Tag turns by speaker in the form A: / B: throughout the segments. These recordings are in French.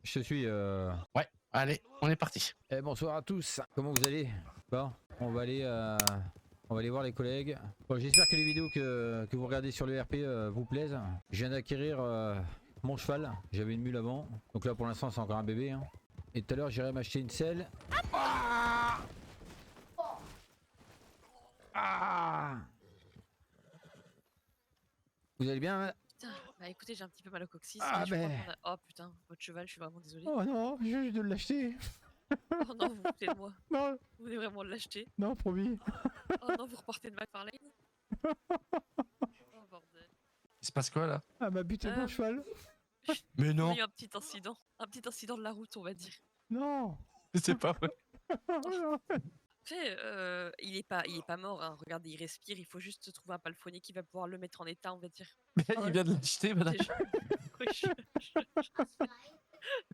A: Je te suis.
B: Ouais, allez, on est parti.
A: Bonsoir à tous. Comment vous allez? Bon, on va aller voir les collègues. Bon, j'espère que les vidéos que vous regardez sur le RP vous plaisent. Je viens d'acquérir mon cheval. J'avais une mule avant. Donc là, pour l'instant, c'est encore un bébé. Hein. Et tout à l'heure, j'irai m'acheter une selle. Ah, ah. Vous allez bien?
C: Putain, bah écoutez, j'ai un petit peu mal au coccyx.
A: Ah
C: Mais je crois
A: ben.
C: qu'on a... Oh putain, votre cheval, je suis vraiment désolée.
A: Oh non, je viens de l'acheter.
C: Oh non, vous vous foutez de moi.
A: Non,
C: Vous venez vraiment de l'acheter.
A: non, promis.
C: Oh non, vous repartez de McFarlane. Oh bordel.
B: Il se passe quoi là?
A: Ah, m'a buté mon
C: Euh,
A: cheval.
B: Mais
C: On
B: non,
C: a eu un petit incident. Un petit incident de la route, on va dire.
A: Non.
B: c'est pas vrai.
C: Après, il est pas mort, hein. Regardez, il respire. Il faut juste trouver un palefrenier qui va pouvoir le mettre en état, on va dire.
B: Mais il vient de l'acheter, madame.
C: Déjà. Oui,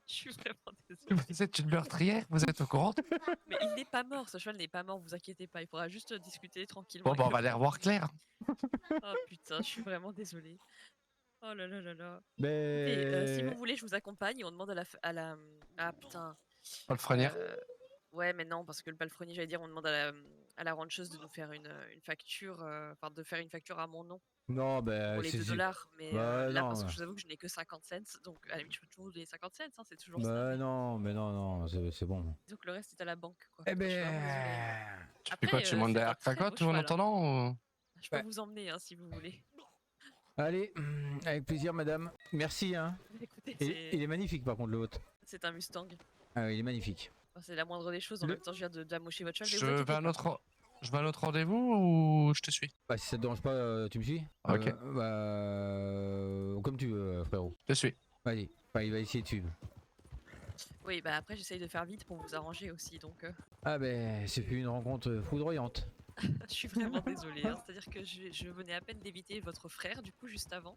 C: je suis vraiment désolée.
B: Vous êtes une meurtrière, vous êtes au courant?
C: Mais il n'est pas mort, ce cheval n'est pas mort, vous inquiétez pas. Il faudra juste discuter tranquillement.
B: Bon, bah on
C: avec
B: va
C: le
B: aller revoir Claire.
C: Oh putain, je suis vraiment désolée. Oh là là là là.
A: Mais.
C: Écoutez, si vous voulez, je vous accompagne et on demande Ah putain.
B: Pas le frenière.
C: Ouais, mais non, parce que le palefrenier, j'allais dire, on demande à la rancheuse de nous faire une facture, enfin de faire une facture à mon nom
A: Non, bah.
C: pour les
A: c'est-
C: 2
A: c'est-
C: dollars. Mais
A: Bah,
C: là,
A: non,
C: parce que
A: bah.
C: je vous avoue que je n'ai que 50 cents, donc à la limite, je peux toujours vous donner 50 cents, hein, c'est toujours ça.
A: Bah,
C: Mais...
A: non, mais non, non, c'est bon.
C: Donc le reste est à la banque, quoi.
A: Eh
C: Je suis vraiment désolée.
A: ben.
B: Tu fais quoi? Tu montes
C: c'est un
B: derrière
C: très
B: Cracotte
C: beau
B: ou en
C: cheval, hein.
B: attendant ou...
C: Je peux
A: Ouais.
C: vous emmener, hein, si vous voulez.
A: Allez, avec plaisir, madame. Merci, hein.
C: Écoutez,
A: Il est magnifique, par contre, le hôte.
C: c'est un Mustang.
A: Ah, oui, il est magnifique.
C: Enfin, c'est la moindre des choses. En
A: Le-
C: même temps, je viens d'amocher votre cheval. Mais
B: Je
C: vous
B: vais
C: inquiétez
B: à un
C: pas.
B: autre... Je vais à un autre rendez-vous ou je te suis?
A: Bah, si ça te dérange pas, tu me suis?
B: Ok.
A: Comme tu veux, frérot.
B: Je te suis.
A: Vas-y. Enfin, il va essayer de suivre.
C: Oui, bah après, j'essaye de faire vite pour vous arranger aussi. Donc,
A: Ah, ben, c'est une rencontre foudroyante.
C: je suis vraiment désolée. Hein. C'est-à-dire que je venais à peine d'éviter votre frère, du coup, juste avant.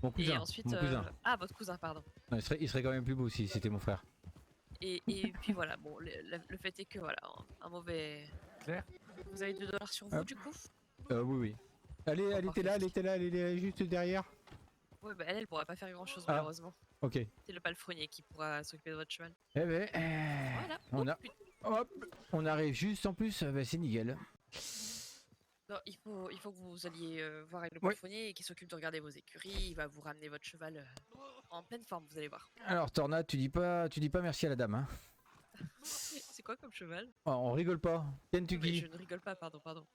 A: Mon cousin.
C: Et ensuite.
A: Mon cousin.
C: Ah, votre cousin, pardon.
A: Non, il serait quand même plus beau si c'était mon frère.
C: Et puis voilà, bon, le fait est que voilà, un mauvais.
B: Claire?
C: Vous avez 2 dollars sur vous,
A: Hop.
C: du coup?
A: Oui, oui. Elle était là, elle est juste derrière.
C: Ouais, bah elle pourra pas faire grand chose,
A: Ah.
C: malheureusement.
A: Ok.
C: C'est le palefrenier qui pourra s'occuper de votre cheval.
A: Eh ben,
C: Voilà.
A: on
C: Oh,
A: a,
C: putain.
A: hop, on arrive juste en plus, bah, c'est nickel.
C: Non, il faut que vous alliez voir avec le
A: Ouais.
C: palefrenier et qu'il s'occupe de regarder vos écuries. Il va vous ramener votre cheval en pleine forme, vous allez voir.
A: Alors Tornade, tu dis pas merci à la dame, hein.
C: C'est quoi comme cheval?
A: Oh, on rigole pas.
C: Mais
A: Kentucky.
C: je ne rigole pas, pardon.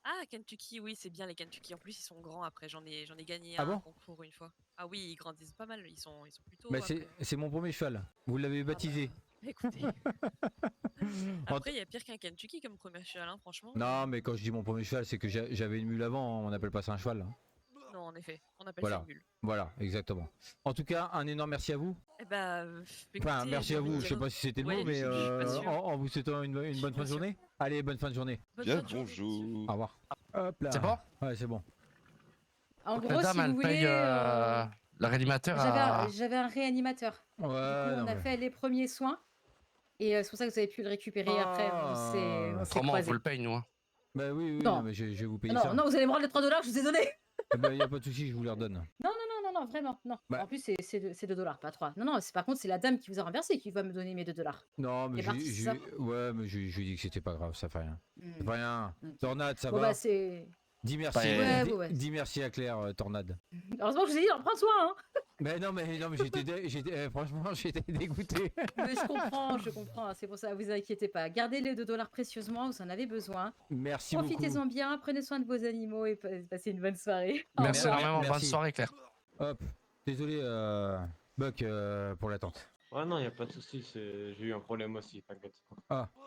C: Ah, Kentucky, oui, c'est bien les Kentucky. En plus, ils sont grands après. J'en ai gagné
A: Ah
C: un
A: bon
C: concours une fois. Ah oui, ils grandissent pas mal. Ils sont plutôt.
A: Bah,
C: après.
A: c'est mon premier cheval. Vous l'avez baptisé.
C: Écoutez. Après, il y a pire qu'un Kentucky comme premier cheval, hein, franchement.
A: Non, mais quand je dis mon premier cheval, c'est que j'avais une mule avant. On n'appelle pas ça un cheval. Hein.
C: Non, en effet, on appelle
A: Voilà.
C: ça une mule.
A: Voilà, exactement. En tout cas, un énorme merci à vous.
C: Eh bah,
A: Enfin,
C: écoutez,
A: merci
C: j'ai
A: à
C: envie de
A: vous. Je sais
C: dire-
A: pas si c'était le
C: Ouais,
A: mot, mais
C: je suis pas sûre.
A: en vous souhaitant une bonne fin de
C: pas sûre.
A: journée. Allez, bonne fin de journée.
C: Bonne
D: Bien
C: fin de journée, monsieur.
D: bonjour.
A: Au revoir. Hop là.
B: C'est bon?
A: Ouais, c'est bon.
E: En
B: Donc
E: gros,
B: la dame,
E: si
B: elle
E: vous
B: paye
E: voulez,
B: le réanimateur à...
E: j'avais un réanimateur.
A: Ouais,
E: Du coup, on
A: non,
E: a
A: mais-
E: fait les premiers soins. Et c'est pour ça que vous avez pu le récupérer après. On s'est
B: Autrement, on
E: croisés.
B: vous le paye, nous. Hein.
A: Bah oui,
E: Non.
A: non, mais je vais vous payer
E: Non,
A: ça.
E: non, vous allez me rendre les 3 dollars, je vous ai donné.
A: Bah, y a pas de souci, je vous les redonne.
E: Non, vraiment, non.
A: Bah.
E: En plus, c'est 2 dollars, pas 3. Non, par contre, c'est la dame qui vous a renversé qui va me donner mes 2 dollars.
A: Non, mais
E: C'est parti, c'est ça
A: ouais, mais je lui ai dit que c'était pas grave, ça fait rien. Ça fait rien.
E: Ok.
A: Tornade, ça
E: Bon,
A: va.
E: bah, c'est.
A: Dis merci.
B: Ouais,
E: ouais.
A: Dis merci à Claire, Tornade.
E: Heureusement que je vous ai dit, prends soin, hein.
A: Mais non, mais franchement, j'étais dégoûté.
E: Mais je comprends. C'est pour ça, vous inquiétez pas. Gardez les 2 dollars précieusement, vous en avez besoin.
A: Merci beaucoup.
E: Profitez-en bien, prenez soin de vos animaux et passez une bonne soirée. Au
B: Merci
E: revoir.
B: énormément. Bonne
A: Merci.
B: soirée, Claire.
A: Hop. Désolé, Buck, pour l'attente.
F: Ouais, non, y a pas de souci, j'ai eu un problème aussi, t'inquiète.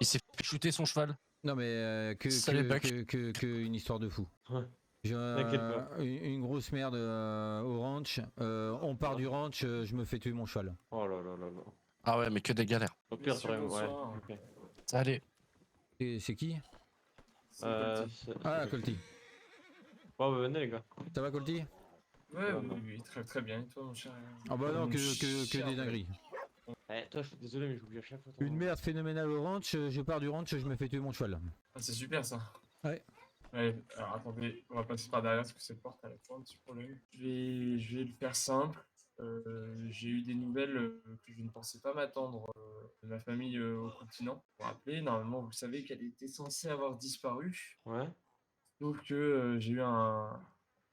B: Il s'est fait shooter son cheval.
A: Non, mais
B: Salut, Buck.
A: que une histoire de fou.
F: Ouais.
A: J'ai
F: T'inquiète pas.
A: une grosse merde au ranch. On part du ranch, je me fais tuer mon cheval.
F: Oh là là là là.
B: Ah ouais, mais que des galères.
F: Au pire,
G: Messieurs,
F: t'aurais... Ouais,
G: bonsoir.
F: ok.
B: Allez.
A: Et c'est qui? Ah,
F: c'est-
A: Colty.
F: Bon, bah, venez les gars.
A: Ça va, Colty?
G: Ouais, oui, très, très bien. Et toi, mon cher
A: Ah bah non,
G: mon
A: que
G: cher
A: des dingueries.
F: Eh, toi, je suis désolé, mais j'oublie à chaque fois. ton-
A: Une merde phénoménale au ranch, je pars du ranch, je me fais tuer mon cheval.
G: Ah, c'est super ça.
A: Ouais.
G: Ouais, alors attendez, on va passer par derrière parce que cette porte elle a un petit problème. Je vais le faire simple. j'ai eu des nouvelles que je ne pensais pas m'attendre de ma famille au continent. Pour rappeler, normalement, vous savez qu'elle était censée avoir disparu.
F: Ouais.
G: Sauf que j'ai eu un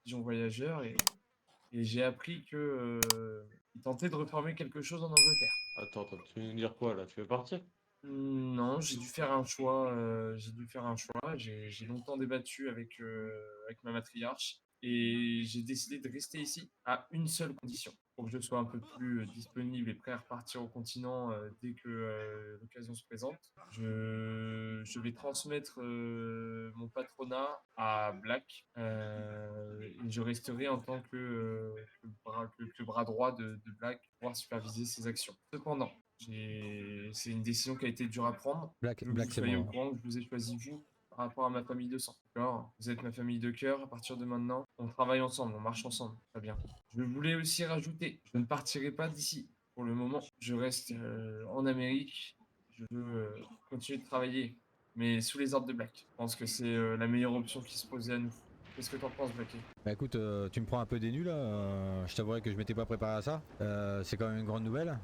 G: pigeon voyageur et j'ai appris que il tentait de reformer quelque chose en Angleterre.
F: Attends, tu veux nous dire quoi là? Tu veux partir?
G: Non, j'ai dû faire un choix. J'ai longtemps débattu avec ma matriarche et j'ai décidé de rester ici à une seule condition, pour que je sois un peu plus disponible et prêt à repartir au continent dès que l'occasion se présente. Je vais transmettre mon patronat à Black et je resterai en tant que bras droit de Black pour pouvoir superviser ses actions. Cependant, c'est une décision qui a été dure à prendre.
A: Black,
G: Je veux que
A: Black
G: vous
A: c'est
G: soyez au
A: bon.
G: courant que je vous ai choisi vous par rapport à ma famille de sang. D'accord? Vous êtes ma famille de cœur. À partir de maintenant, on travaille ensemble, on marche ensemble. Très bien. Je voulais aussi rajouter, je ne partirai pas d'ici. Pour le moment, je reste en Amérique. Je veux continuer de travailler, mais sous les ordres de Black. Je pense que c'est la meilleure option qui se posait à nous. Qu'est-ce que t'en penses, Blacky?
A: Bah écoute, tu me prends un peu des nuls là, je t'avouerai que je m'étais pas préparé à ça. C'est quand même une grande nouvelle.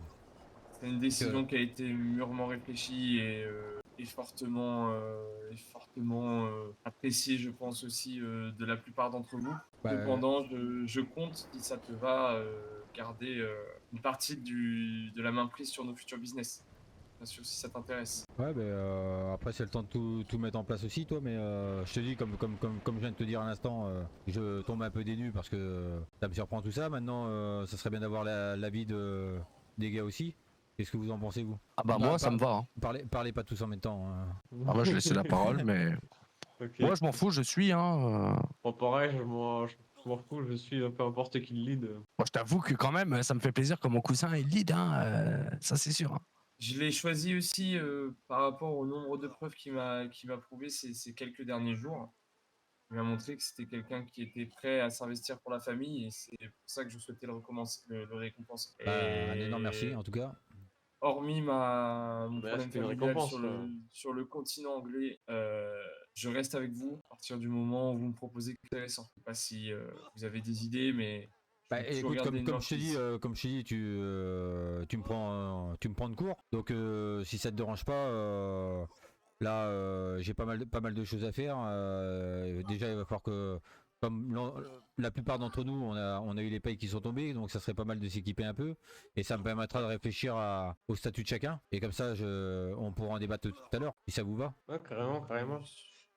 G: C'est une décision qui a été mûrement réfléchie et fortement appréciée, je pense aussi, de la plupart d'entre vous.
A: Bah,
G: Cependant, je compte, si ça te va, garder une partie de la main prise sur nos futurs business. Bien sûr, si ça t'intéresse.
A: Ouais, après c'est le temps de tout mettre en place aussi, toi, mais je te dis, comme je viens de te dire à l'instant, je tombe un peu des nues parce que ça me surprend tout ça. Maintenant, ça serait bien d'avoir l'avis des gars aussi. Qu'est-ce que vous en pensez, vous?
B: Ah bah moi, ça me va. Hein.
A: Parlez pas tous en même temps.
B: Ah moi, je laissais la parole, mais
F: Ok.
B: moi, je m'en fous, je suis. Hein.
F: Bon, pareil, je m'en fous, je suis peu importe qui le lead.
B: Moi, je t'avoue que quand même, ça me fait plaisir que mon cousin est lead, hein. Ça c'est sûr. Hein.
G: Je l'ai choisi aussi par rapport au nombre de preuves qu'il m'a prouvé ces quelques derniers jours. Il m'a montré que c'était quelqu'un qui était prêt à s'investir pour la famille et c'est pour ça que je souhaitais le récompenser.
A: Un énorme merci en tout cas.
G: Hormis mon
F: Bah,
G: problème
F: c'était une
G: familial
F: récompense, là.
G: sur le continent anglais, je reste avec vous à partir du moment où vous me proposez quelque chose d'intéressant. Je sais pas si vous avez des idées, mais je
A: Bah
G: veux toujours
A: écoute,
G: garder une
A: comme
G: main
A: je te dis,
G: prise.
A: tu me prends de court. Donc si ça te dérange pas, là j'ai pas mal de choses à faire. Déjà il va falloir que, comme la plupart d'entre nous, on a eu les payes qui sont tombées, donc ça serait pas mal de s'équiper un peu. Et ça me permettra de réfléchir au statut de chacun. Et comme ça, on pourra en débattre tout à l'heure, si ça vous va.
F: Ouais, carrément.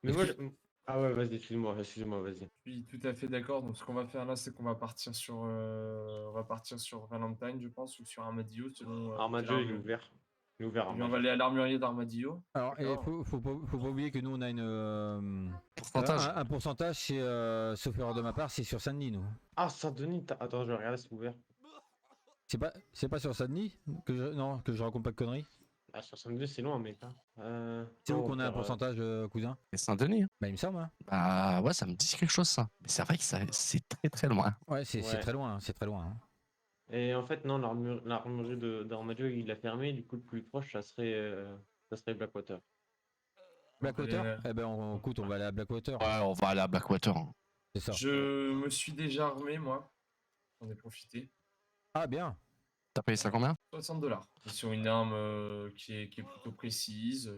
F: Mais
A: Est-ce
F: moi,
A: que-
F: Ah ouais, vas-y, excuse-moi, vas-y.
G: Je suis tout à fait d'accord. Donc, ce qu'on va faire là, c'est qu'on va partir sur Valentine, je pense, ou sur Armadillo, selon.
F: Armadillo, il est ouvert. Il est ouvert,
G: Et puis, on
F: Armadillo.
G: va aller à l'armurier d'Armadillo.
A: Alors, il
G: D'accord.
A: faut pas oublier que nous on a
B: Pourcentage.
A: un pourcentage, sauf erreur de ma part, c'est sur Saint-Denis, nous.
F: Ah, Saint-Denis, attends, je vais regarder si c'est ouvert.
A: C'est pas sur Saint-Denis que je raconte pas de conneries.
F: Ah, sur Saint-Denis, c'est loin, mec.
A: C'est où
F: non,
A: qu'on a un
F: faire,
A: pourcentage, cousin?
B: Et Saint-Denis. Hein.
A: Bah il me semble. Hein.
B: Bah ouais, ça me dit quelque chose ça. Mais c'est vrai que c'est très très loin.
A: Ouais, c'est
F: Ouais.
A: très loin, c'est très loin. Hein.
F: Et en fait, non, l'armurerie d'Armadillo, il a fermé. Du coup, le plus proche, ça serait Blackwater.
A: Blackwater? Eh ben écoute, on va aller à Blackwater.
B: Ouais, on va aller à Blackwater. Hein.
A: C'est ça.
G: Je me suis déjà armé, moi. J'en ai profité.
A: Ah bien.
B: T'as payé ça combien?
G: $60. Sur une arme qui est plutôt précise,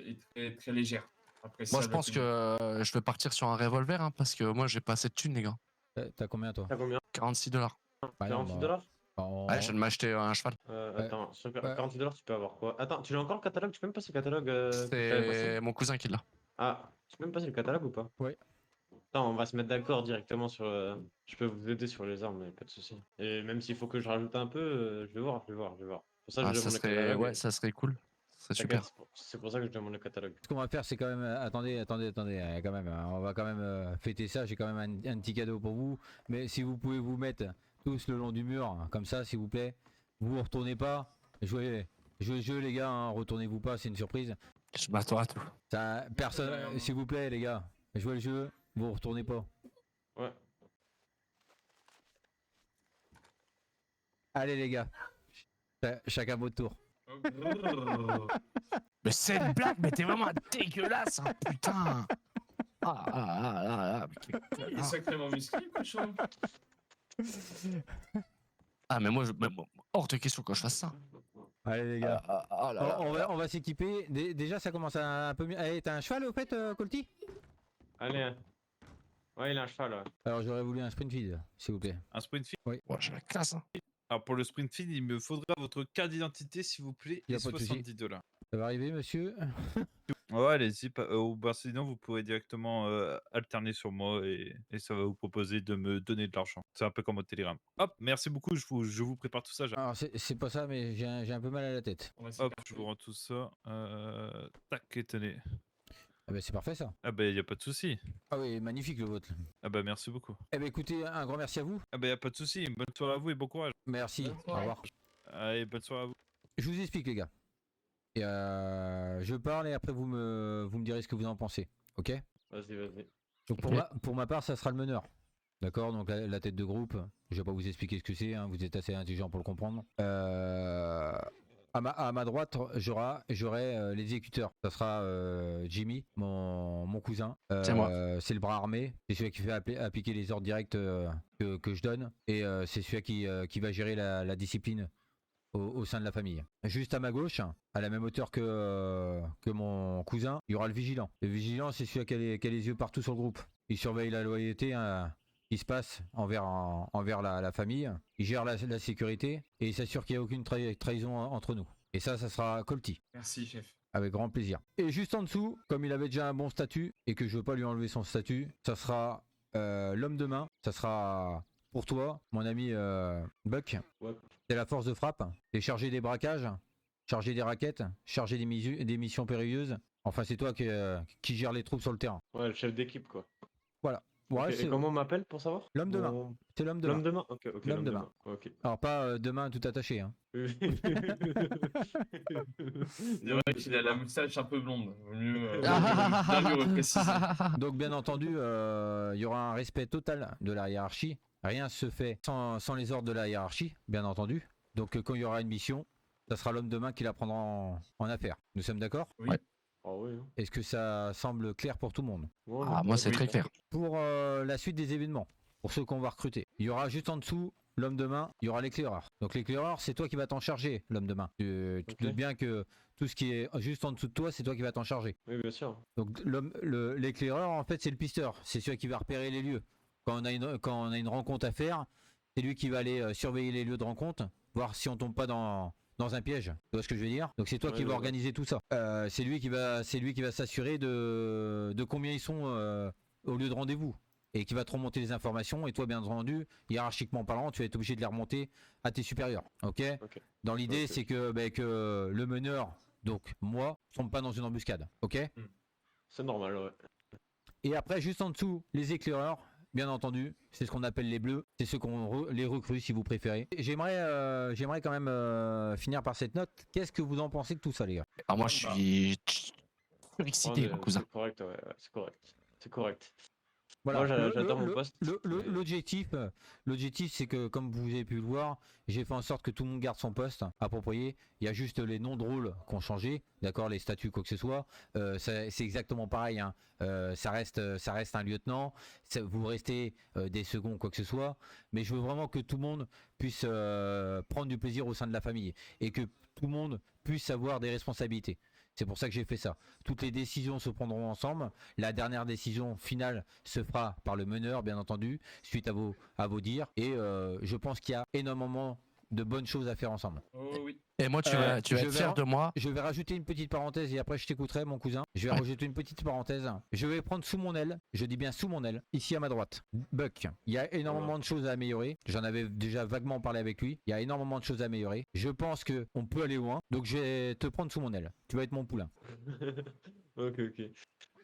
G: et très légère.
B: Moi, je
G: Appréciable à
B: pense
G: tenir.
B: que je vais partir sur un revolver hein, parce que moi, j'ai pas assez de thunes, les gars.
A: T'as combien toi?
F: T'as combien?
B: $46.
A: Bah, non,
F: 46 $?
B: Ouais, je viens de m'acheter un cheval.
F: Attends, sur 46 $, tu peux avoir quoi? Attends, tu l'as encore le catalogue? Tu peux me passer le catalogue que je t'avais passé?
B: C'est mon cousin qui l'a.
F: Ah, tu peux me passer le catalogue ou pas?
A: Ouais.
F: Attends, on va se mettre d'accord directement sur. Je peux vous aider sur les armes, mais pas de soucis. Et même s'il faut que je rajoute un peu, je vais voir. Pour ça,
B: Ah,
F: je
B: ça
F: demande le
B: serait...
F: catalogue.
B: Ouais, ça serait cool. Ça serait
F: T'inquiète,
B: super.
F: c'est pour ça que je demande le catalogue.
A: Ce qu'on va faire, c'est quand même. Attendez, quand même. On va quand même fêter ça. J'ai quand même un petit cadeau pour vous. Mais si vous pouvez vous mettre tous le long du mur, comme ça, s'il vous plaît. Vous retournez pas. Jouez le jeu, les gars. Hein, retournez-vous pas, c'est une surprise.
B: Je m'attends à tout.
A: Ça, personne. S'il vous plaît, les gars. Jouez le jeu. Vous retournez pas.
F: Ouais.
A: Allez, les gars. Chacun votre tour.
B: Mais c'est une blague, mais t'es vraiment dégueulasse, hein, putain. Mais
G: Il est sacrément musclé, cochon.
B: Ah, mais moi, hors de question que je fasse ça.
A: Allez les gars.
B: Ah là là.
A: On va s'équiper. Déjà ça commence un peu mieux. Allez, t'as un cheval au fait, Colty?
F: Allez, hein. Ouais, il a un cheval, ouais.
A: Alors j'aurais voulu un sprint feed, s'il vous plaît.
D: Un sprint feed.
B: Ouais, j'ai la classe. Hein.
D: Alors pour le sprint feed, il me faudra votre carte d'identité, s'il vous plaît,
A: Y a
D: et
A: pas de souci.
D: 70 $.
A: Ça va arriver, monsieur?
D: Ouais, allez-y. Ou bah, sinon, vous pourrez directement alterner sur moi et ça va vous proposer de me donner de l'argent. C'est un peu comme au Telegram. Hop, merci beaucoup. Je vous prépare tout ça.
A: Alors c'est pas ça, mais j'ai un peu mal à la tête.
G: On va s'y
D: Hop,
G: faire
D: je vous rends tout ça. Tac, et tenez.
A: Ah bah c'est parfait ça.
D: Ah bah, y a pas de souci.
A: Ah oui, magnifique le vôtre.
D: Ah bah, merci beaucoup.
A: Eh ben écoutez, un grand merci à vous.
D: Ah bah, y a pas de souci. Bonne soirée à vous et bon courage.
A: Merci.
G: Bonne
A: Au
G: soirée.
A: revoir.
D: Allez, bonne soirée à vous.
A: Je vous explique les gars. Et je parle et après vous me direz ce que vous en pensez. Ok?
F: Vas-y.
A: Donc
B: Ok.
A: pour ma part, ça sera le meneur. D'accord? Donc la tête de groupe, je vais pas vous expliquer ce que c'est, hein, vous êtes assez intelligent pour le comprendre. À ma droite, j'aurai l'exécuteur. Ça sera Jimmy, mon cousin.
B: C'est moi.
A: C'est le bras armé. C'est celui qui fait appliquer les ordres directs que je donne. Et c'est celui qui va gérer la discipline au sein de la famille. Juste à ma gauche, à la même hauteur que mon cousin, il y aura le vigilant. Le vigilant, c'est celui qui a les yeux partout sur le groupe. Il surveille la loyauté qui se passe envers la famille. Il gère la sécurité et il s'assure qu'il n'y a aucune trahison entre nous. Et ça sera Colty.
G: Merci, chef.
A: Avec grand plaisir. Et juste en dessous, comme il avait déjà un bon statut et que je veux pas lui enlever son statut, ça sera l'homme de main. Ça sera pour toi, mon ami Buck.
F: Ouais.
A: C'est la force de frappe. C'est chargé des braquages, chargé des raquettes, chargé des missions périlleuses. Enfin, c'est toi qui gère les troupes sur le terrain.
F: Ouais, le chef d'équipe, quoi.
A: Ouais,
F: Ok,
A: c'est
F: et comment on m'appelle pour savoir?
A: l'homme de main.
F: Mon-
A: C'est l'homme de
F: L'homme
A: main.
F: de main? Ok,
A: L'homme
F: l'homme
A: de
F: de
A: main.
F: main. Ok.
A: Alors pas de main tout attaché. Hein.
G: C'est vrai qu'il a la moustache un peu blonde. Vaut mieux
B: Ah,
G: bien lui repréciser.
A: Donc bien entendu, il y aura un respect total de la hiérarchie. Rien se fait sans les ordres de la hiérarchie, bien entendu. Donc quand il y aura une mission, ça sera l'homme de main qui la prendra en affaire. Nous sommes d'accord?
G: Oui.
B: Ouais.
F: Ah oui. Hein.
A: Est-ce que ça semble clair pour tout le monde?
F: Ouais,
B: Ah, moi, c'est
F: oui,
B: très clair.
A: Pour la suite des événements, pour ceux qu'on va recruter, il y aura juste en dessous l'homme de main, il y aura l'éclaireur. Donc l'éclaireur, c'est toi qui vas t'en charger, l'homme de main. Tu te
F: Ok.
A: doutes bien que tout ce qui est juste en dessous de toi, c'est toi qui vas t'en charger.
F: Oui, bien sûr.
A: Donc l'éclaireur, en fait, c'est le pisteur. C'est celui qui va repérer les lieux. Quand on a une rencontre à faire, c'est lui qui va aller surveiller les lieux de rencontre, voir si on tombe pas dans un piège. Tu vois ce que je veux dire? Donc c'est toi
F: Ouais,
A: qui vas
F: ouais.
A: organiser tout ça. C'est lui qui va s'assurer de combien ils sont au lieu de rendez-vous. Et qui va te remonter les informations. Et toi, bien entendu, hiérarchiquement parlant, tu vas être obligé de les remonter à tes supérieurs. Ok?
F: Ok.
A: Dans l'idée,
F: Ok.
A: c'est que le meneur, donc moi, ne tombe pas dans une embuscade. Ok?
F: C'est normal, ouais.
A: Et après, juste en dessous, les éclaireurs, bien entendu, c'est ce qu'on appelle les bleus. C'est ceux qu'on les recrues, si vous préférez. J'aimerais quand même finir par cette note. Qu'est-ce que vous en pensez de tout ça, les gars?
B: Ah, moi, je suis excité,
F: Ouais,
B: mon cousin.
F: C'est correct, ouais, c'est correct. C'est correct.
A: Voilà.
F: Moi, j'adore mon poste.
A: L'objectif, c'est que, comme vous avez pu le voir, j'ai fait en sorte que tout le monde garde son poste approprié. Il y a juste les noms de rôles qui ont changé, d'accord, les statuts, quoi que ce soit. C'est exactement pareil. Hein. Ça reste un lieutenant. Vous restez des seconds, quoi que ce soit. Mais je veux vraiment que tout le monde puisse prendre du plaisir au sein de la famille et que tout le monde puisse avoir des responsabilités. C'est pour ça que j'ai fait ça. Toutes les décisions se prendront ensemble. La dernière décision finale se fera par le meneur, bien entendu, suite à vos dires. Et je pense qu'il y a énormément de bonnes choses à faire ensemble.
G: Oh oui.
B: Et moi, tu vas
A: je
B: être fier
A: vais-
B: de moi.
A: Je vais rajouter une petite parenthèse et après je t'écouterai, mon cousin. Je vais
B: Ouais.
A: rajouter une petite parenthèse. Je vais prendre sous mon aile, je dis bien sous mon aile, ici à ma droite, Buck. Il y a énormément de choses à améliorer. J'en avais déjà vaguement parlé avec lui. Il y a énormément de choses à améliorer. Je pense que on peut aller loin. Donc je vais te prendre sous mon aile. Tu vas être mon poulain.
F: Ok.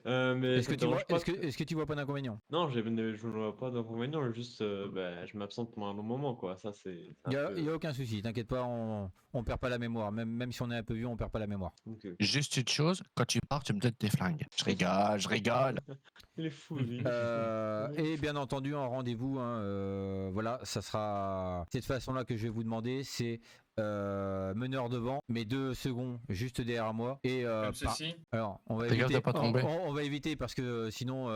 F: Mais
A: Est-ce
F: ça
A: que
F: te
A: tu vois,
F: dérange pas
A: est-ce que tu vois pas d'inconvénient?
F: Non, je ne vois pas d'inconvénient, juste je m'absente pendant un long moment, quoi. Ça, c'est.
A: Il y a aucun souci. T'inquiète pas, on perd pas la mémoire. Même si on est un peu vieux, on perd pas la mémoire.
F: Ok.
B: Juste une chose, quand tu pars, tu me donnes tes flingues. Je rigole.
F: Il est fou, lui.
A: Et bien entendu, en rendez-vous, hein, voilà, ça sera cette façon-là que je vais vous demander, c'est meneur devant, mais 2 secondes juste derrière moi. Et
G: Comme ceci.
A: alors, on va
B: Fais gaffe
A: éviter,
B: de pas tomber.
A: on va éviter parce que sinon,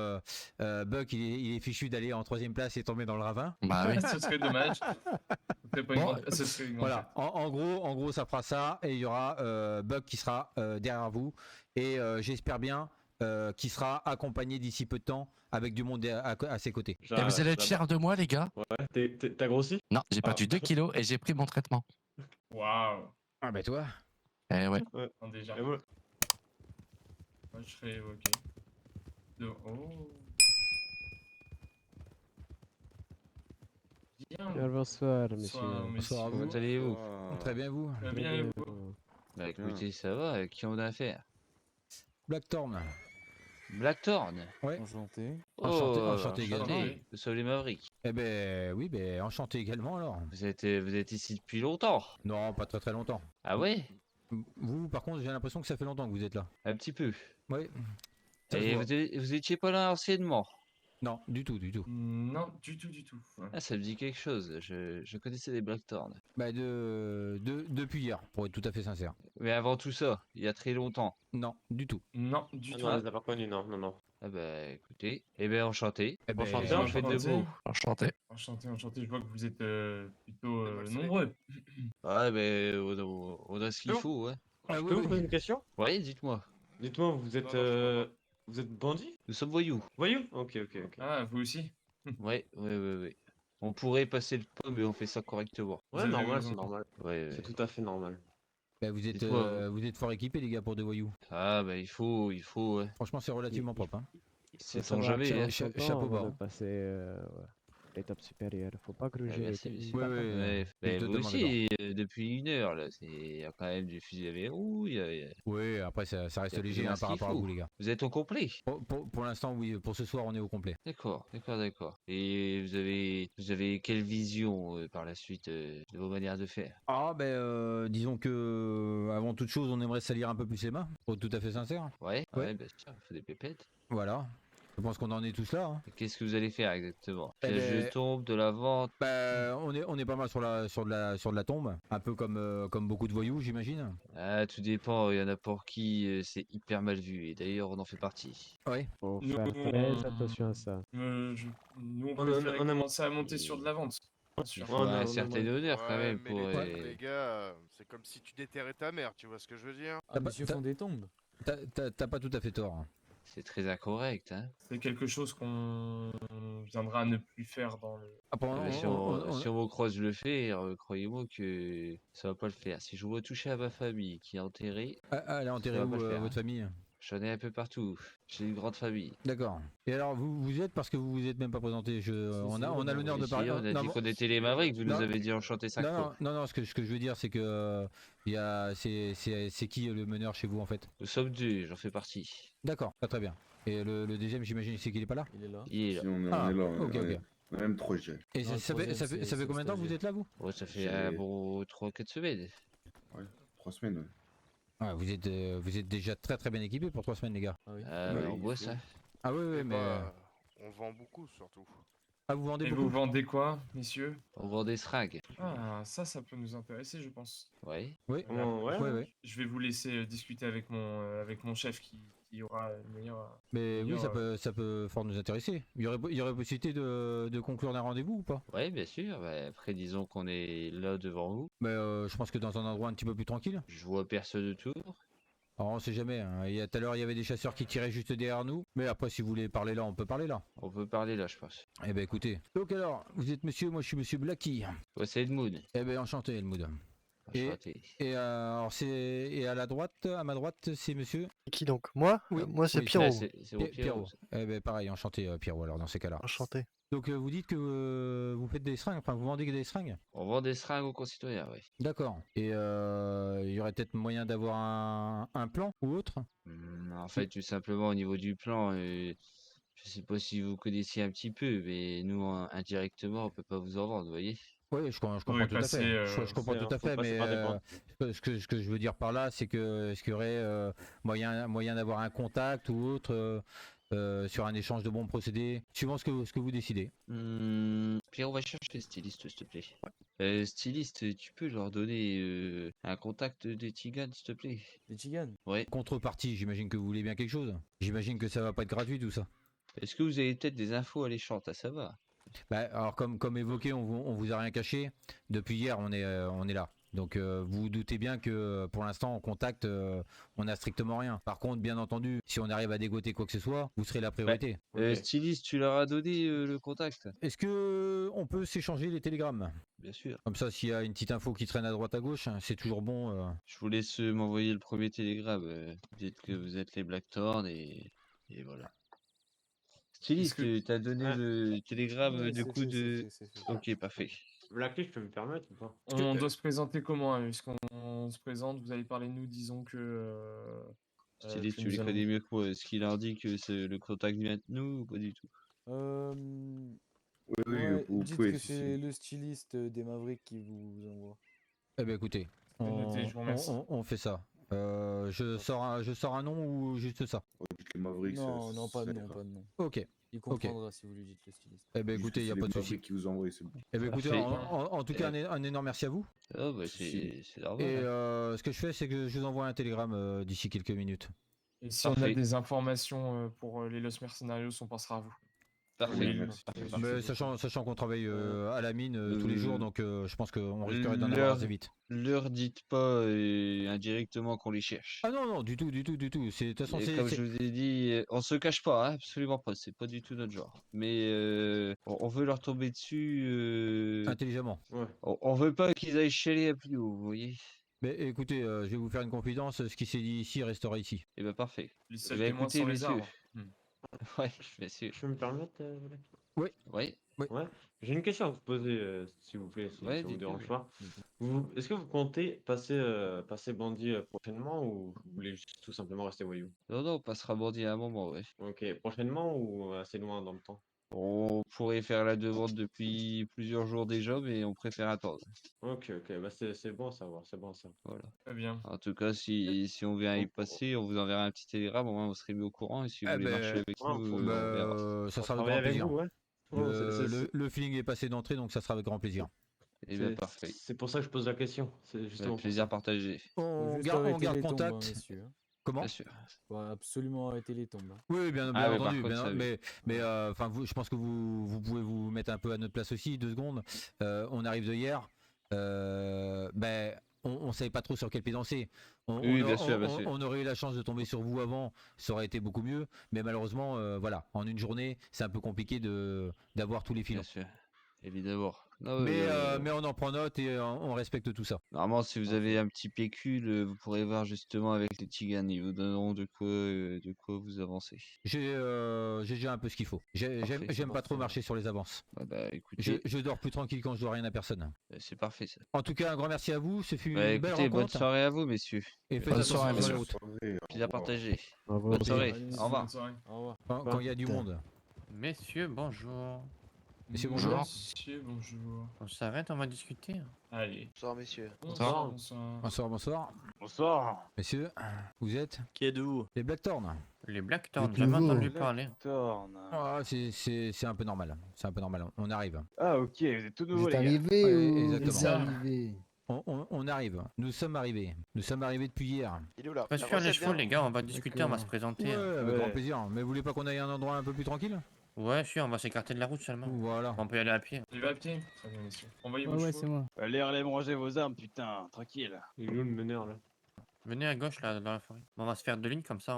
A: Buck, il est fichu d'aller en 3ème place et tomber dans le ravin.
B: Bah oui.
G: Ce serait dommage. Ce serait pas une
A: Bon,
G: grande- ce serait une grande
A: Voilà, en gros, ça fera ça, et il y aura Buck qui sera derrière vous, et j'espère bien qu'il sera accompagné d'ici peu de temps avec du monde à ses côtés.
B: Et vous allez être fiers de moi, les gars?
F: Ouais, t'as grossi?
B: Non, j'ai perdu 2 kilos et j'ai pris mon traitement.
G: Waouh.
A: Ah bah toi.
B: Eh ouais.
G: Non, déjà.
F: Et moi,
G: Moi, je serais évoqué. Oh. Bien.
H: Bonsoir,
G: Bonsoir,
A: Bonsoir à
G: messieurs.
A: vous.
I: Comment allez-vous?
A: Très bien vous.
G: Très bien, et vous?
I: Bah écoutez, ça va, avec qui on a affaire?
A: Blackthorn.
I: Blackthorn.
A: Ouais.
H: Enchanté.
A: Enchanté également.
G: enchanté.
I: Nous sommes les Mavericks.
A: Eh ben oui, ben enchanté également alors.
I: Vous êtes ici depuis longtemps?
A: Non, pas très longtemps.
I: Ah ouais?
A: Vous, par contre, j'ai l'impression que ça fait longtemps que vous êtes là.
I: Un petit peu.
A: Oui. Ça se
I: Et
A: voit.
I: vous étiez pas là anciennement?
A: Non, du tout, du tout.
G: Non, du tout, du tout. Ouais.
I: Ah, ça me dit quelque chose. Je connaissais les Blackthorn.
A: Bah depuis hier, pour être tout à fait sincère.
I: Mais avant tout ça, il y a très longtemps.
A: Non, du tout.
G: Non, du
F: Ah
G: tout.
F: non, elle l'a pas connu, non, non, non.
I: Ah bah écoutez. Eh ben enchanté.
A: Eh ben,
F: Enchanté,
I: Qu'est-ce que vous faites
G: enchanté.
I: debout?
B: Enchanté.
G: Enchanté, enchanté. Je vois que vous êtes plutôt nombreux.
I: Ah ben on a ce qu'il faut, ouais.
A: Ah
F: Je
A: oui,
F: peux vous
A: oui.
F: poser une question?
I: Ouais, dites-moi.
F: Dites-moi, vous êtes bandit?
I: Nous sommes voyous.
F: Voyou? Ok, ok, ok.
G: Ah, vous aussi?
I: Ouais. On pourrait passer le pas, mais on fait ça correctement.
G: Vous
F: Ouais,
G: avez
F: normal,
G: raison.
F: c'est normal.
I: Ouais.
F: C'est tout à fait normal.
A: Bah, vous
I: Dites-moi.
A: êtes fort équipés les gars pour des voyous.
I: Ah bah il faut, ouais.
A: Franchement, c'est relativement propre. Hein.
I: Sait-on jamais, hein.
A: Chapeau bas.
H: De passer l'étape supérieure. Faut pas
I: Ouais,
H: gruger.
I: merci,
H: les
I: monsieur.
A: Ouais, ouais,
I: Mais,
A: je
I: mais
A: te
I: vous
A: demande
I: aussi, depuis 1 heure là, il y a quand même du fusil à verrou.
A: Oui, après ça reste
I: Il y a plus
A: léger
I: ou moins
A: hein,
I: ce
A: par
I: qu'il
A: rapport à
I: faut.
A: vous les gars.
I: Vous êtes au complet.
A: Pour l'instant, oui, pour ce soir, on est au complet.
I: D'accord. Et vous avez quelle vision par la suite de vos manières de faire?
A: Ah ben disons que avant toute chose, on aimerait salir un peu plus les mains, pour être tout à fait sincère.
I: Ouais,
A: Ouais.
I: bien sûr, il faut des pépettes.
A: Voilà. Je pense qu'on en est tous là. Hein.
I: Et qu'est-ce que vous allez faire exactement?
A: Eh
I: Piège
A: ben-
I: de tombe, de la vente?
A: Bah, on est pas mal sur de la tombe, un peu comme beaucoup de voyous, j'imagine.
I: Ah, tout dépend, il y en a pour qui c'est hyper mal vu, et d'ailleurs on en fait partie.
A: Ouais.
H: Faut
G: Nous,
H: faire très attention à ça.
G: Nous, on
F: On a-
G: préférait
F: on a-
G: commencer à monter sur de la vente. Bien sûr.
I: Il faut
F: Ouais,
I: un
F: ouais,
I: certain honneur quand même
J: mais
I: pour...
J: les gars, c'est comme si tu déterrais ta mère, tu vois ce que je veux dire?
A: T'as pas-
H: Monsieur
A: t'as-
H: font des tombes.
A: T'as pas tout à fait tort. Hein.
I: C'est très incorrect, hein.
G: C'est quelque chose qu'on viendra à ne plus faire dans le...
A: Après,
I: Ah bah, si on me croise le faire, croyez-moi que ça va pas le faire. Si je vois toucher à ma famille qui est enterrée,
A: elle est enterrée
I: Ça va
A: où
I: pas le faire,
A: votre
I: hein.
A: famille?
I: j'en ai un peu partout. J'ai une grande famille.
A: D'accord. Et alors vous êtes parce que vous vous êtes même pas présenté. On a l'honneur de
I: Ici,
A: parler.
I: on a
A: Non,
I: dit
A: bon,
I: qu'on était les Mavericks, vous nous
A: non.
I: avez dit enchanté 5 fois.
A: non, ce que je veux dire c'est que c'est qui le meneur chez vous en fait?
I: Nous sommes 2, j'en fais partie.
A: D'accord, très bien. Et le deuxième j'imagine c'est qu'il est pas là?
H: Il est là.
I: Il est là.
K: Si on est,
A: Ah,
K: on est là,
A: ok, ok.
K: on est même trop, je dirais.
A: Et
H: Non, le
A: ça
H: troisième,
A: fait
H: c'est
A: combien de temps que vous
H: stagiaire.
A: êtes là vous?
I: Ouais, ça fait
K: J'ai-
I: un bon 3-4 semaines.
K: 3 semaines, ouais.
A: Ouais, vous êtes déjà très bien équipés pour 3 semaines les gars.
H: Ah oui.
I: Ah,
K: Ouais,
I: bah, on
K: il
I: bosse,
K: faut.
I: hein.
A: Ah oui,
J: Eh
A: mais
J: bah, on vend beaucoup surtout.
A: ah vous vendez
G: Et
A: beaucoup?
G: vous vendez quoi, messieurs?
I: On vend des seringues.
G: Ah, ça peut nous intéresser, je pense.
I: Ouais.
A: Oui.
F: Comment- ouais.
A: Ouais.
G: Je vais vous laisser discuter avec mon chef qui aura le meilleur...
A: Mais oui,
G: D'ailleurs,
A: ça peut fort nous intéresser. Il y aurait possibilité de conclure un rendez-vous ou pas?
I: Ouais, bien sûr. Bah, après, disons qu'on est là devant vous.
A: Mais je pense que dans un endroit un petit peu plus tranquille.
I: Je vois personne autour.
A: Alors on sait jamais. Hein. Tout à l'heure il y avait des chasseurs qui tiraient juste derrière nous. Mais après si vous voulez parler là, on peut parler là.
I: On peut parler là, je pense.
A: Eh ben écoutez. Donc alors, vous êtes monsieur, moi je suis monsieur Blacky.
I: Ouais, c'est Edmund.
A: Eh ben enchanté Elmoud. Et-
I: Enchanté.
A: Et alors à la droite, à ma droite, c'est monsieur
L: Qui donc? Moi?
A: Oui,
L: Moi c'est
A: oui,
L: Pierrot.
I: C'est mon
A: Pierrot.
I: Pierrot.
A: Eh ben pareil, enchanté Pierrot alors dans ces cas-là.
L: Enchanté.
A: Donc vous dites que vous faites des seringues, enfin vous vendez des seringues?
I: On vend des seringues aux concitoyens, ouais.
A: D'accord. Et il y aurait peut-être moyen d'avoir un plan ou autre?
I: En fait, tout simplement, au niveau du plan, je sais pas si vous connaissiez un petit peu, mais nous, indirectement, on peut pas vous en vendre, vous voyez.
A: Oui, je comprends
G: Oui,
A: tout à
G: passer,
A: fait. Je comprends
F: c'est-
A: tout à
F: faut
A: fait,
F: passer
A: mais
F: par des banques.
A: ce que je veux dire par là, c'est que est-ce qu'il y aurait moyen d'avoir un contact ou autre sur un échange de bons procédés, suivant ce que vous décidez.
I: Pierre, on va chercher le styliste, s'il te plaît. Styliste, tu peux leur donner un contact des Tiganes, s'il te plaît?
L: Les Tiganes?
I: Ouais.
A: Contrepartie, j'imagine que vous voulez bien quelque chose. J'imagine que ça va pas être gratuit tout ça.
I: Est-ce que vous avez peut-être des infos alléchantes? Ah, ça va.
A: Bah, alors comme évoqué, on vous a rien caché. Depuis hier, on est là. Donc vous vous doutez bien que pour l'instant en contact on n'a strictement rien. Par contre, bien entendu, si on arrive à dégoter quoi que ce soit, vous serez la priorité.
I: Styliste, tu leur as donné le contact?
A: Est-ce que on peut s'échanger les télégrammes?
I: Bien sûr.
A: Comme ça, s'il y a une petite info qui traîne à droite à gauche, c'est toujours bon.
I: Je vous laisse m'envoyer le premier télégramme. Dites que vous êtes les Blackthorn et voilà. Styliste, t'as donné le télégramme du coup de... Ok, parfait.
F: Blacklist, je peux me permettre ou pas?
G: On doit se présenter comment, hein, puisqu'on se présente, vous allez parler de nous, disons que...
I: Styliste,
G: que
I: tu
G: nous
I: les
G: allons-
I: connais mieux que moi. Est-ce qu'il leur dit que le contact vient de nous ou pas du tout?
K: Oui,
L: Ouais,
K: vous
L: dites
K: pouvez,
L: que
K: si,
L: c'est
K: si.
L: le styliste des Mavericks qui vous envoie.
A: Eh ben écoutez,
G: Notez, je vous remercie.
A: on fait ça. Je sors un nom ou juste ça?
K: Dites les Mavericks,
L: Non, non, pas de
K: ça
L: nom,
K: ira.
L: pas de nom.
A: Ok.
L: Il comprendra si vous lui dites le styliste.
A: Eh ben
K: Dites
A: écoutez,
K: que
A: il y a
K: c'est
A: pas
K: les
A: de souci.
K: Mavericks qui vous envoient, c'est bon.
A: Eh ben écoutez,
I: Parfait.
A: en tout cas, un énorme merci à vous.
I: Ah bah
K: Si.
I: c'est normal.
A: Et
I: hein.
A: ce que je fais, c'est que je vous envoie un télégramme d'ici quelques minutes.
G: Et si on a
I: Parfait.
G: des informations pour les Los Mercenarios, on pensera à vous.
I: Parfait.
K: Oui, merci.
A: Mais sachant qu'on travaille à la mine tous les jours, donc je pense qu'on risquerait d'en
I: leur-
A: avoir assez vite.
I: Leur dites pas indirectement qu'on les cherche.
A: Ah non, du tout. C'est de toute façon,
I: Et comme je vous ai dit, on se cache pas, hein, absolument pas, c'est pas du tout notre genre. Mais on veut leur tomber dessus.
A: intelligemment.
F: Ouais.
I: On veut pas qu'ils aillent chialer à plus haut, vous voyez?
A: Mais écoutez, je vais vous faire une confidence, ce qui s'est dit ici restera ici.
I: Eh ben parfait.
G: Les
I: Eh
G: seuls
I: ben,
G: témoins
I: écoutez,
G: sont les
I: messieurs.
G: arbres.
I: Ouais, bien sûr.
F: Je peux me permettre, Black?
I: Oui.
F: Ouais. J'ai une question à vous poser, s'il vous plaît, si
I: Ouais,
F: ça vous
I: dites-le,
F: dérange
I: oui.
F: pas. Est-ce que vous comptez passer bandit prochainement ou vous voulez juste tout simplement rester voyou?
I: Non, non, on passera bandit à un moment, ouais.
F: Ok, prochainement ou assez loin dans le temps?
I: On pourrait faire la demande depuis plusieurs jours déjà, mais on préfère attendre.
F: Ok, bah c'est bon à savoir, c'est bon à savoir.
I: Voilà.
G: Très bien.
I: En tout cas, si on vient y passer, on vous enverra un petit télégramme, au moins vous serez mis au courant. Et si vous
A: Eh
I: voulez
A: ben,
I: marcher avec
F: ah,
I: nous,
F: pour-
I: on verra.
A: ça
F: On
A: sera avec
F: travaille
A: grand
F: avec
A: plaisir.
F: vous, ouais. Oh,
A: Le feeling est passé d'entrée, donc ça sera avec grand plaisir.
I: Eh bien, parfait.
F: C'est pour ça que je pose la question. C'est
I: Le
F: justement pour
I: plaisir
F: ça.
I: partagé.
A: On
L: Juste
A: garde
L: arrêter les tombes, hein,
A: contact.
L: messieurs, hein.
A: Comment?
I: Bien sûr.
L: Faut absolument arrêter les tombes. Hein.
A: Oui, bien
I: Ah, mais par
A: entendu.
I: contre, ça, oui.
A: Mais enfin, je pense que vous pouvez vous mettre un peu à notre place aussi, 2 secondes. On arrive de hier. On savait pas trop sur quel pied danser.
I: Oui, bien sûr, bien sûr.
A: On aurait eu la chance de tomber sur vous avant, ça aurait été beaucoup mieux. Mais malheureusement, voilà, en une journée, c'est un peu compliqué d'avoir tous les filons.
I: Bien sûr. Évidemment. Non,
A: Mais on en prend note et on respecte tout ça.
I: normalement, si vous avez un petit pécule, vous pourrez voir justement avec les Tiganes. Ils vous donneront de quoi vous avancer.
A: J'ai déjà un peu ce qu'il faut.
I: Parfait,
A: J'aime pas trop
L: parfait.
A: marcher sur les avances.
I: Ah bah écoutez,
A: Je dors plus tranquille quand je dois rien à personne.
I: c'est parfait ça.
A: En tout cas, un grand merci à vous. Ce fut
I: Bah,
A: une belle
I: écoutez, bonne
A: rencontre.
I: soirée à vous, messieurs.
A: Et faites
G: Bonne
A: attention
G: soirée,
A: sur la
G: messieurs.
A: route.
I: Plaisir partagé.
H: Au revoir.
I: Bonne soirée.
G: Allez,
I: Au revoir.
G: bonne soirée.
L: Au revoir.
A: Quand il y a du monde.
M: Messieurs, bonjour.
A: Messieurs, bonjour.
G: Messieurs, bonjour.
M: On s'arrête, on va discuter.
G: Allez.
J: Bonsoir, messieurs.
G: Bonsoir.
A: Bonsoir.
J: Bonsoir.
A: Messieurs, vous êtes
J: Qui êtes-vous?
A: les Blackthorn.
M: Les Blackthorn,
H: Le
M: jamais
H: nouveau.
M: entendu parler.
A: Ah, c'est un peu normal. C'est un peu normal. On arrive.
J: Ah, ok, vous êtes tout
H: Vous
J: nouveau,
H: êtes
J: les gars.
H: arrivé
A: Ouais,
H: ou
A: exactement.
H: vous êtes arrivé?
A: On arrive. Nous sommes arrivés. Nous sommes arrivés depuis hier.
J: Il est où là?
M: Pas se faire les chevaux, les gars, on va discuter, on va se présenter.
A: Ouais, avec
J: Ouais.
A: grand plaisir. Mais vous voulez pas qu'on aille à un endroit un peu plus tranquille?
M: Ouais, sûr, on va s'écarter de la route seulement.
A: Voilà.
M: On peut y aller à pied.
G: Il va à pied. Très bien, messieurs. Envoyez vos chevaux.
H: moi.
J: Allez, Harlem, rangez vos armes, putain, tranquille.
F: Il est où le meneur là?
M: Venez à gauche, là, dans la forêt. Bon, on va se faire 2 lignes, comme ça,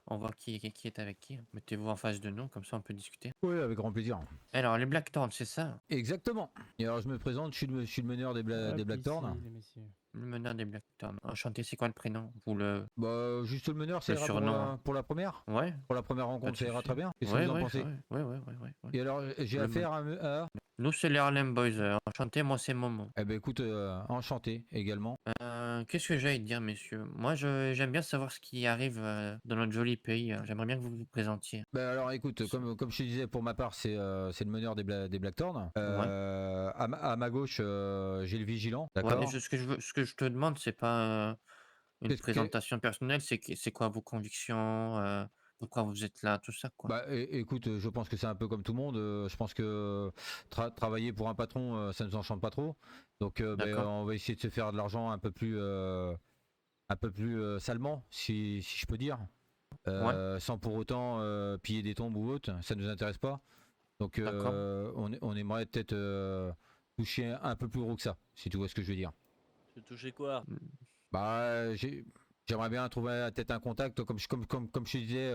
M: on voit qui est avec qui. Mettez-vous en face de nous, comme ça, on peut discuter.
A: Oui, avec grand plaisir.
M: Alors, les Blackthorn, c'est ça?
A: Exactement. Et alors, je me présente. Je suis le meneur des Blackthorn.
M: Le meneur des Blackthorn. Enchanté, c'est quoi le prénom? Vous le...
A: Bah, juste le meneur, ça
M: Le
A: ira
M: surnom.
A: pour la première.
M: Ouais?
A: Pour la première
M: Pas
A: rencontre,
M: de
A: ça ira
M: souci.
A: très bien. Qu'est-ce que
M: Ouais,
A: vous en
M: ouais,
A: pensez?
M: ouais.
A: Et alors, j'ai
M: Le
A: affaire à...
M: Nous, c'est les Harlem Boys. Enchanté, moi, c'est Momo.
A: Eh ben écoute, enchanté également.
M: Qu'est-ce que j'allais dire, messieurs? Moi, j'aime bien savoir ce qui arrive dans notre joli pays. J'aimerais bien que vous vous présentiez.
A: Ben alors écoute, comme je te disais, pour ma part, c'est le meneur des Blackthorn. À ma gauche, j'ai le vigilant,
M: Ouais,
A: d'accord?
M: mais ce que je te demande, c'est pas une
A: Qu'est-ce que-
M: présentation personnelle, c'est quoi vos convictions, pourquoi vous êtes là, tout ça, quoi.
A: Bah écoute, je pense que c'est un peu comme tout le monde. Je pense que travailler pour un patron, ça nous enchante pas trop. Donc
M: D'accord.
A: on va essayer de se faire de l'argent un peu plus salement, si je peux dire. Sans pour autant piller des tombes ou autre, ça nous intéresse pas. Donc
M: D'accord.
A: on aimerait peut-être toucher un peu plus gros que ça, si tu vois ce que je veux dire.
N: Tu veux toucher quoi?
A: Bah j'aimerais bien trouver peut-être un contact, comme je te disais,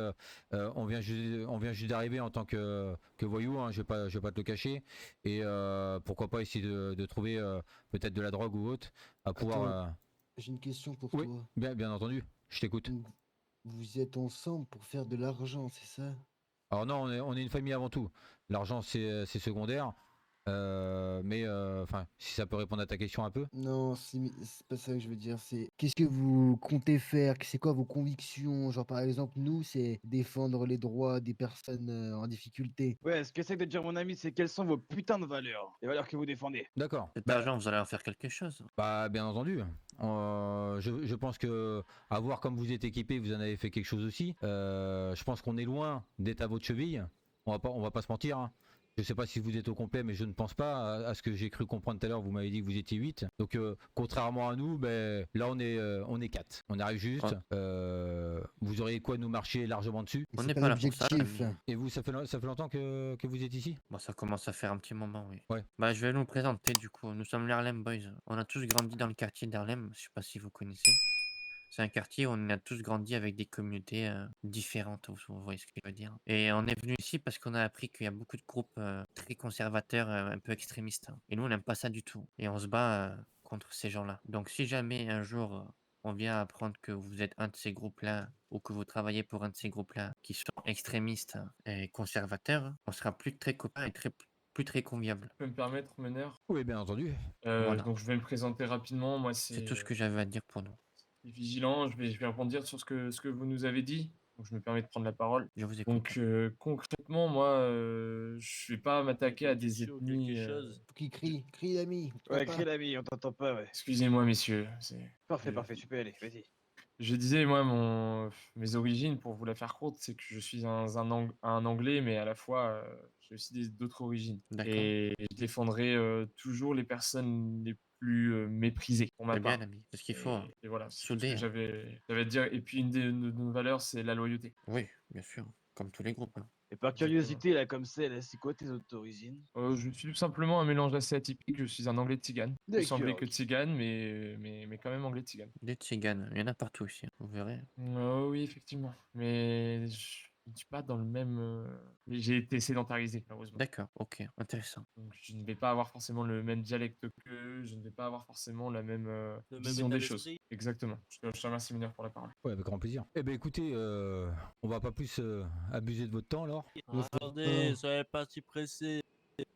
A: on vient juste d'arriver en tant que voyou, hein, je vais pas te le cacher, et pourquoi pas essayer de trouver peut-être de la drogue ou autre à pouvoir.
O: J'ai une question pour
A: Oui,
O: toi.
A: bien entendu, je t'écoute.
O: Donc, vous êtes ensemble pour faire de l'argent, c'est ça?
A: Alors non, on est une famille avant tout. L'argent c'est secondaire, mais enfin si ça peut répondre à ta question un peu.
O: Non, c'est pas ça que je veux dire. C'est qu'est-ce que vous comptez faire? C'est quoi vos convictions? Genre, par exemple, nous, c'est défendre les droits des personnes en difficulté.
P: Ouais, ce qu'essaie de dire mon ami, c'est quelles sont vos putains de valeurs, les valeurs que vous défendez.
A: D'accord.
M: Cet argent, vous allez en faire quelque chose.
A: Bah bien entendu. Je pense que à voir comme vous êtes équipé, vous en avez fait quelque chose aussi. Je pense qu'on est loin d'être à votre cheville. On va pas se mentir, hein. Je sais pas si vous êtes au complet, mais je ne pense pas à ce que j'ai cru comprendre tout à l'heure. Vous m'avez dit que vous étiez 8. Donc contrairement à nous, ben là on est 4. On arrive juste. Vous auriez quoi nous marcher largement dessus.
M: On n'est pas là pour ça.
A: Et vous, ça fait longtemps que vous êtes ici?
M: Bon, ça commence à faire un petit moment, oui.
A: Ouais.
M: Bah, je vais nous présenter du coup. Nous sommes les Harlem Boys. On a tous grandi dans le quartier d'Harlem. Je sais pas si vous connaissez. C'est un quartier où on a tous grandi avec des communautés différentes, vous voyez ce que je veux dire. Et on est venu ici parce qu'on a appris qu'il y a beaucoup de groupes très conservateurs, un peu extrémistes, hein. Et nous, on n'aime pas ça du tout. Et on se bat contre ces gens-là. Donc si jamais un jour on vient apprendre que vous êtes un de ces groupes-là ou que vous travaillez pour un de ces groupes-là qui sont extrémistes et conservateurs, on sera plus très copains et plus très conviables.
G: Je peux me permettre, meneur?
A: Oui, bien entendu.
M: Voilà.
G: Donc je vais me présenter rapidement. Moi,
M: C'est tout ce que j'avais à dire pour nous.
G: Vigilant, je vais rebondir sur ce que vous nous avez dit. Donc, je me permets de prendre la parole.
M: Je vous écoute.
G: Donc, concrètement, moi, je vais pas m'attaquer à des ethnies.
O: Qui crie l'ami.
P: Ouais, crie l'ami, on t'entend pas, ouais.
G: Excusez-moi, messieurs.
P: Parfait, tu peux y aller, vas-y.
G: Je disais, moi, mes origines, pour vous la faire courte, c'est que je suis un Anglais, mais à la fois, j'ai aussi d'autres origines.
M: D'accord.
G: Et je défendrai toujours les personnes les plus méprisées, pour ma
M: C'est bien,
G: part.
M: ami. C'est ce qu'il faut, hein.
G: Et voilà, c'est tout ce
M: Souder,
G: que
M: hein.
G: j'avais à dire. Et puis, une de nos valeurs, c'est la loyauté.
M: Oui, bien sûr. Comme tous les groupes, hein.
P: Et par curiosité, là, comme ça, là, c'est quoi tes autres origines?
G: Je suis tout simplement un mélange assez atypique. Je suis un anglais tzigane. Plus
P: D'accord,
G: anglais que
P: ok.
G: tzigane, mais quand même anglais tzigane.
M: Des tziganes, il y en a partout ici, hein, vous verrez.
G: Oui, effectivement. Mais je ne suis pas dans le même. J'ai été sédentarisé, malheureusement.
M: D'accord, ok, intéressant.
G: Donc, je ne vais pas avoir forcément le même dialecte qu'eux. Je ne vais pas avoir forcément la même
N: Le même
G: vision
N: état
G: des choses.
N: d'esprit.
G: Exactement. Je te remercie, mineur, pour la parole.
A: Ouais, avec grand plaisir. Eh ben écoutez, on va pas plus abuser de votre temps alors.
N: Attendez, soyez pas si pressés.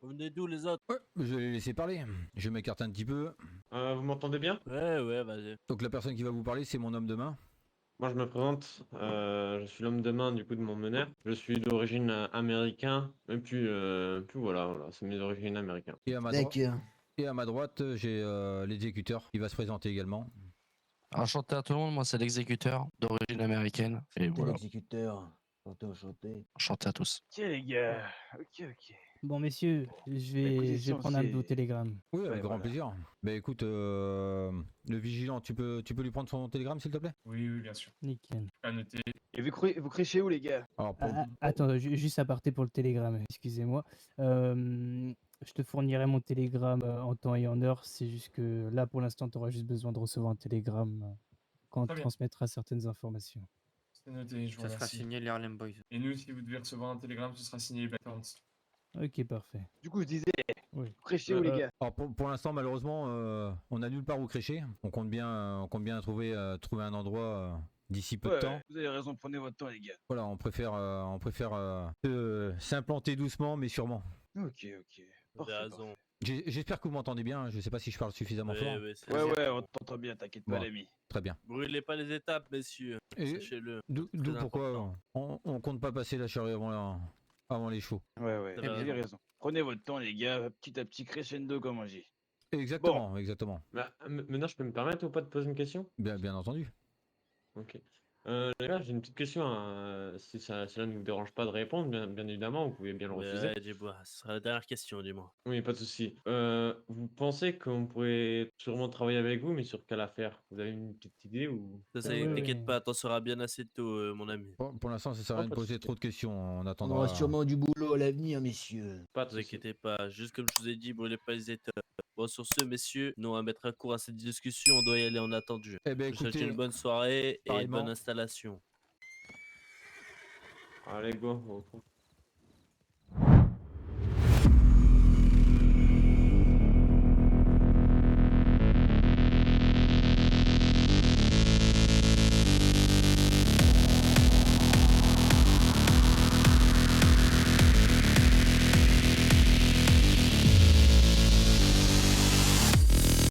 N: Vous venez d'où les autres?
A: Ouais, je vais les laisser parler. Je m'écarte un petit peu.
F: Vous m'entendez bien?
N: Ouais, vas-y.
A: Donc la personne qui va vous parler, c'est mon homme de main.
F: Moi, je me présente. Je suis l'homme de main du coup de mon meneur. Je suis d'origine américain. Et puis voilà, c'est mes origines américaines.
A: Et à ma droite, j'ai l'exécuteur qui va se présenter également.
B: Enchanté à tout le monde, moi c'est l'exécuteur d'origine américaine. Et voilà.
O: L'exécuteur. Enchanté.
B: Enchanté à tous.
P: Ok, les gars, ok.
Q: Bon, messieurs, je vais prendre un de vos télégrammes.
A: Oui, avec grand plaisir. Bah écoute, le vigilant, tu peux lui prendre son télégramme s'il te plaît?
G: Oui, bien sûr.
Q: Nickel.
G: À noter.
P: Et vous crichez où, les gars?
A: Alors,
Q: Attends, juste à parté pour le télégramme, excusez-moi. Je te fournirai mon télégramme en temps et en heure. C'est juste que là, pour l'instant, tu auras juste besoin de recevoir un télégramme quand on te
G: Très bien.
Q: transmettra certaines informations.
G: C'est noté, je vous
M: Ça sera
G: remercie.
M: signé les Harlem Boys.
G: Et nous, si vous devez recevoir un télégramme, ce sera signé les Blackthorns.
Q: Ok, parfait.
P: Du coup, je disais,
Q: Oui.
P: vous crichez où, les gars?
A: Alors pour l'instant, malheureusement, on n'a nulle part où crécher. On compte bien trouver un endroit d'ici peu de temps.
P: Vous avez raison, prenez votre temps, les gars.
A: Voilà, on préfère s'implanter doucement, mais sûrement.
P: Ok.
N: Vous avez raison.
A: J'espère que vous m'entendez bien. Je sais pas si je parle suffisamment fort.
P: Ouais, on t'entend bien, t'inquiète pas,
A: Bon.
P: l'ami.
A: Très bien.
N: Brûlez pas les étapes, messieurs.
A: Et
N: Sachez-le.
A: D'où
N: Très
A: pourquoi on compte pas passer la charrue avant les chevaux.
P: Ouais,
N: Vous avez
P: vous avez raison. Prenez votre temps, les gars, petit à petit, crescendo, comme on dit.
A: Exactement, exactement.
F: Maintenant, je peux me permettre ou pas de poser une question?
A: Bien entendu.
F: Ok. Les gars, j'ai une petite question, hein, si cela ne vous dérange pas de répondre, bien évidemment, vous pouvez bien le refuser.
N: Ouais, dis-moi, ce sera la dernière question, dis-moi.
F: Oui, pas de souci. Vous pensez qu'on pourrait sûrement travailler avec vous, mais sur quelle affaire? Vous avez une petite idée ou?
N: Ça y est, t'inquiète pas, t'en sauras bien assez tôt, mon ami.
A: Pour l'instant, ça sert à rien de
F: pas de
A: poser
F: souci.
A: trop de questions. On
O: On
A: attendra.
O: aura sûrement du boulot à l'avenir, messieurs.
F: Pas de
N: Ne vous
F: souci.
N: inquiétez pas, juste comme je vous ai dit, brûlez pas les étapes. Bon, sur ce, messieurs, nous on va mettre un court à cette discussion, on doit y aller en attendu.
A: Eh ben,
N: Je vous souhaite
A: écoutez,
N: une bonne soirée et une
A: pareillement.
N: bonne installation.
F: Allez, go.